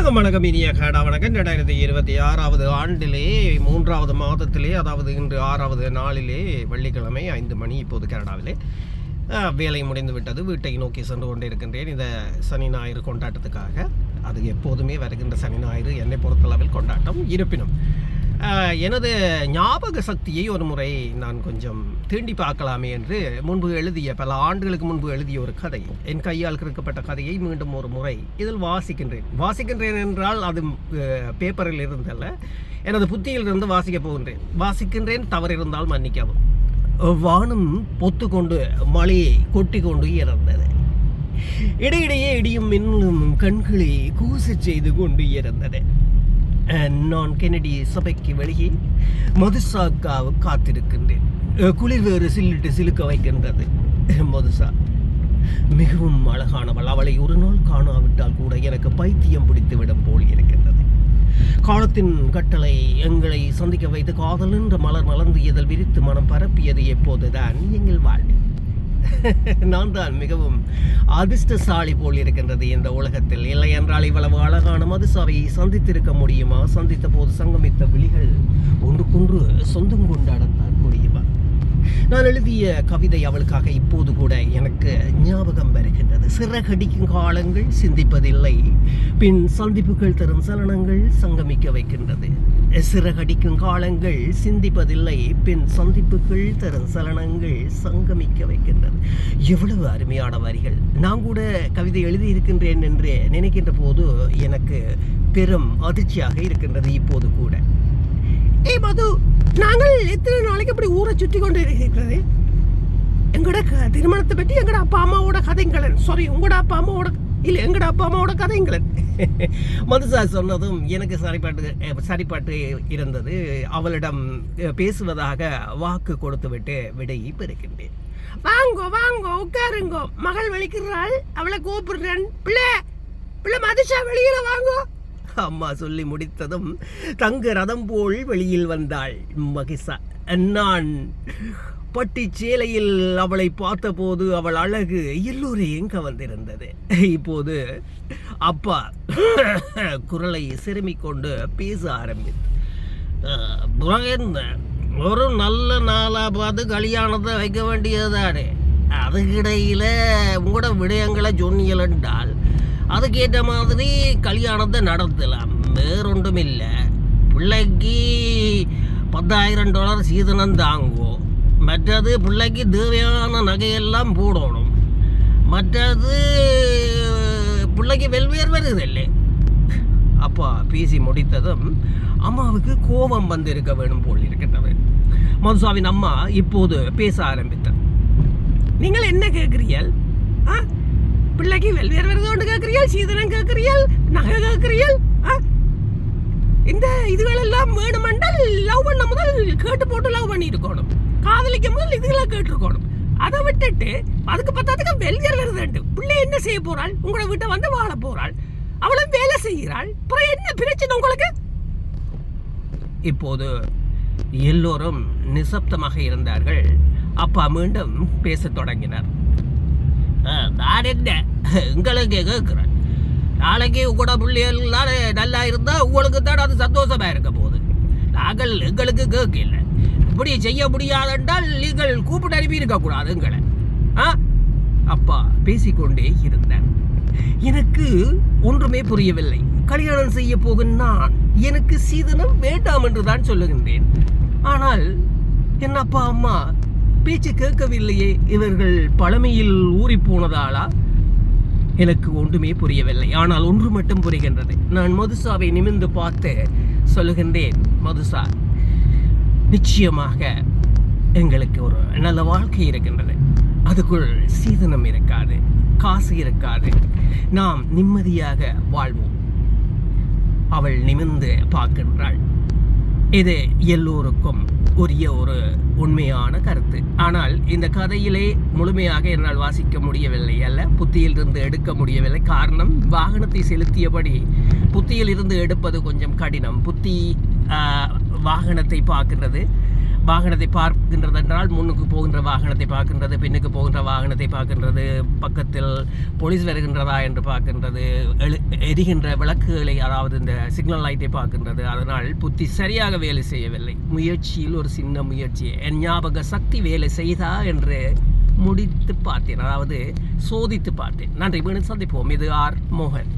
வணக்கம் இனிய கனடா வணக்கம். 2026 ஆண்டிலே 3வது மாதத்திலே, அதாவது இன்று 6வது நாளிலே வெள்ளிக்கிழமை 5 மணி இப்போது கனடாவிலே வேலை முடிந்து விட்டது. வீட்டை நோக்கி சென்று கொண்டே இருக்கின்றேன் இந்த சனி ஞாயிறு கொண்டாட்டத்துக்காக. அது எப்போதுமே வருகின்ற சனி ஞாயிறு என்னை பொறுத்தளவில் கொண்டாட்டம். இருப்பினும் எனது ஞாபக சக்தியை ஒரு முறை நான் கொஞ்சம் தீண்டி பார்க்கலாமே என்று முன்பு எழுதிய, பல ஆண்டுகளுக்கு முன்பு எழுதிய ஒரு கதை, என் கையால் கிறுக்கப்பட்ட கதையை மீண்டும் ஒரு முறை இதில் வாசிக்கின்றேன் என்றால் அது பேப்பரில் இருந்தல்ல, எனது புத்தியிலிருந்து வாசிக்கப் வாசிக்கின்றேன். தவறு இருந்தால் மன்னிக்கவும். வானம் பொத்து கொண்டு மழையை கொட்டி கொண்டு இறந்தது. இடையிடையே இடியும் மின்னும் கண்களை கூசச் செய்து கொண்டு இறந்தது. நான் கென்னடி சபைக்கு வெளியே மதுசாக்காவை காத்திருக்கின்றேன். குளிர் வேறு சில்லிட்டு சிலுக்க வைக்கின்றது. மதுசா மிகவும் அழகானவள். அவளை ஒரு நாள் காணாவிட்டால் கூட எனக்கு பைத்தியம் பிடித்துவிடும் போல் இருக்கின்றது. காலத்தின் கட்டளை எங்களை சந்திக்க வைத்து காதல் என்ற மலர் மலர்ந்து இதழ் விரித்து மனம் பரப்பியது எப்போதுதான் எங்கள் வாழ்வில். நான் தான் மிகவும் அதிர்ஷ்டசாலி போல் இருக்கின்றது இந்த உலகத்தில். இல்லை என்றால் இவ்வளவு அழகான மதுசாவை சந்தித்திருக்க முடியுமா? சந்தித்த போது சங்கமித்த விழிகள் ஒன்றுக்கொன்று சொந்தம் கொண்டாடத்தான் முடியுமா? நான் எழுதிய கவிதை அவளுக்காக இப்போது கூட எனக்கு ஞாபகம் வருகின்றது. சிறகடிக்கும் காலங்கள் சிந்திப்பதில்லை, பின் சந்திப்புகள் தரும் சலனங்கள் சங்கமிக்க வைக்கின்றது. சிறகடிக்கும் காலங்கள் சிந்திப்பதில்லை, பின் சந்திப்புகள் தரும் சலனங்கள் சங்கமிக்க வைக்கின்றது. எவ்வளவு அருமையான வரிகள்! நான் கூட கவிதை எழுதியிருக்கின்றேன் என்று நினைக்கின்ற போது எனக்கு பெரும் அதிர்ச்சியாக இருக்கின்றது இப்போது கூட. மது, நாங்கள் எத்தனை நாளைக்கு அப்படி ஊரை சுற்றி கொண்டு இருக்கிறது? எங்களோட திருமணத்தை பற்றி எங்கட அப்பா அம்மாவோட கதைங்களன், சாரி உங்களோட அப்பா அம்மாவோட இல்லை, எங்கட அப்பா அம்மாவோட கதைங்களன். மதுசா சொன்னதும் எனக்கு சரிபாட்டு இருந்தது. அவளிடம் பேசுவதாக வாக்கு கொடுத்து விட்டு விடையை பெறுகின்றேன். வாங்கோ வாங்கோ உட்காருங்கோ, மகள் வெளிக்கிறாள், அவளை கூப்பிடுறேன். பிள்ளை மதுஷா வெளியில வாங்கோ. அம்மா சொல்லி முடித்ததும் தங்க ரதம் போல் வெளியில் வந்தாள் மகிஷா. நான் பட்டி சேலையில் அவளை பார்த்தபோது அவள் அழகு எல்லோரையும் கவர்ந்திருந்தது. இப்போது அப்பா குரலை சிறுமிக் கொண்டு பேச ஆரம்பித்து, ஒரு நல்ல நாளா பார்த்து கல்யாணத்தை வைக்க வேண்டியதுதானே. அதுக்கிடையில் உங்களோட விடயங்களை சொன்னீங்கள் என்றால் அதுக்கேற்ற மாதிரி கல்யாணத்தை நடத்தலாம். வேறொன்றும் இல்லை. பிள்ளைக்கு $10,000 சீதனம் தாங்குவோம். மற்றது பிள்ளைக்கு தேவையான நகையெல்லாம் போடணும். மற்றது பிள்ளைக்கு வெல்வேர் வருதில்லை. அப்பா பேசி முடித்ததும் அம்மாவுக்கு கோபம் வந்திருக்க வேணும் போல் இருக்கின்றது. மதுசாவின் அம்மா இப்போது பேச ஆரம்பித்தார். நீங்கள் என்ன கேட்கிறீர்கள்? பிள்ளைக்கு வெல்வேறு வருது கேட்கிறீர்கள், சீதனம் கேட்கிறீர்கள், நகை கேட்கிறீர்கள். இந்த இதுகளெல்லாம் வேணுமென்றால் லவ் பண்ண முதல் கேட்டு போட்டு லவ் பண்ணி இருக்கணும். காதலிக்க முதல் இதுகளை கேட்டிருக்கணும். அதை விட்டுட்டு அதுக்கு பத்தாதுக்கு வெல்வேறு வருது. பிள்ளை என்ன செய்ய போறாள்? உங்களை வீட்டை வந்து வாழ போறாள், அவளும் வேலை செய்கிறாள். அப்புறம் என்ன பிரச்சனை உங்களுக்கு? இப்போது எல்லோரும் நிசப்தமாக இருந்தார்கள். அப்பா மீண்டும் பேச தொடங்கினார். நான் என்ன உங்களுக்கு கேட்குறேன், நாளைக்கு உங்களோட பிள்ளைகளால் நல்லா இருந்தால் உங்களுக்கு தான் அது சந்தோஷமாக இருக்க போகுது. நாங்கள் எங்களுக்கு கேட்கல. இப்படி செய்ய முடியாதென்றால் நீங்கள் கூப்பிட்டு அனுப்பி இருக்கக்கூடாது எங்களை. அப்பா பேசிக்கொண்டே இருந்தார். எனக்கு ஒன்றுமே புரியவில்லை. கல்யாணம் செய்ய போகும் நான் எனக்கு சீதனம் வேண்டாம் என்று தான் சொல்லுகின்றேன். ஆனால் என் அப்பா அம்மா பேச்சு கேட்கவில்லையே. இவர்கள் பழமையில் ஊறி போனதாலா? எனக்கு ஒன்றுமே புரியவில்லை. ஆனால் ஒன்று மட்டும் புரிகின்றது. நான் மதுசாவை நிமிர்ந்து பார்த்து சொல்லுகின்றேன், மதுசா, நிச்சயமாக எங்களுக்கு ஒரு நல்ல வாழ்க்கை இருக்கின்றது. அதுக்குள் சீதனம் இருக்காது, காசு இருக்காது. நாம் நிம்மதியாக வாழ்வோம். அவள் நிமிர்ந்து பார்க்கின்றாள். இது எல்லோருக்கும் உரிய ஒரு உண்மையான கருத்து. ஆனால் இந்த கதையிலே முழுமையாக என்னால் வாசிக்க முடியவில்லை, அல்ல புத்தியிலிருந்து எடுக்க முடியவில்லை. காரணம், வாகனத்தை செலுத்தியபடி புத்தியில் இருந்து எடுப்பது கொஞ்சம் கடினம். புத்தி வாகனத்தை பார்க்கின்றது, வாகனத்தை பார்க்கின்றது என்றால் முன்னுக்கு போகின்ற வாகனத்தை பார்க்கின்றது, பின்னுக்கு போகின்ற வாகனத்தை பார்க்கின்றது, பக்கத்தில் போலீஸ் வருகின்றதா என்று பார்க்கின்றது, எரிகின்ற விளக்குகளை அதாவது இந்த சிக்னல் லைட்டை பார்க்கின்றது. அதனால் புத்தி சரியாக வேலை செய்யவில்லை. முயற்சியில் ஒரு சின்ன முயற்சி, என் ஞாபக சக்தி வேலை செய்தா என்று முடித்து பார்த்தேன், அதாவது சோதித்து பார்த்தேன். நன்றி, மீண்டும் சந்திப்போம். இது ஆர் மோகன்.